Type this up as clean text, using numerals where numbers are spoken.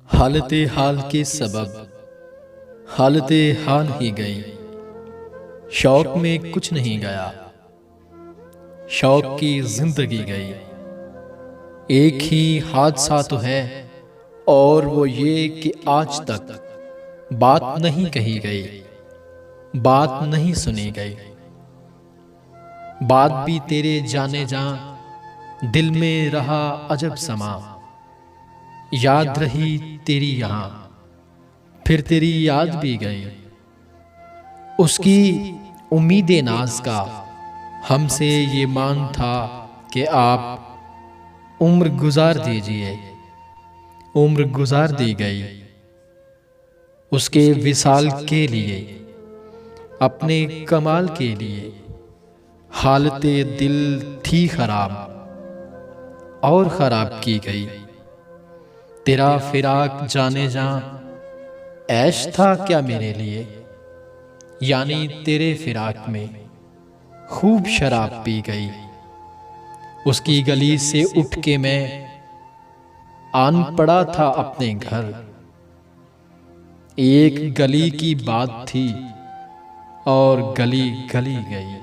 हालते हाल के सबब हालते हाल ही गई। शौक में कुछ नहीं गया, शौक की जिंदगी गई। एक ही हादसा तो है और वो ये कि आज तक बात नहीं कही गई, बात नहीं सुनी गई। बात भी तेरे जाने जा दिल में रहा अजब समा। याद रही तेरी यहाँ, फिर तेरी याद भी गई। उसकी उम्मीद नाज का हमसे ये मान था कि आप उम्र गुजार दीजिए। उम्र गुजार दी गई उसके विसाल के लिए, अपने कमाल के लिए। हालते दिल थी खराब और खराब की गई। तेरा फिराक जाने जा ऐश था क्या मेरे लिए, यानी तेरे फिराक में खूब शराब पी गई। उसकी गली से उठ के मैं आन पड़ा था अपने घर। एक गली की बात थी और गली गली गई।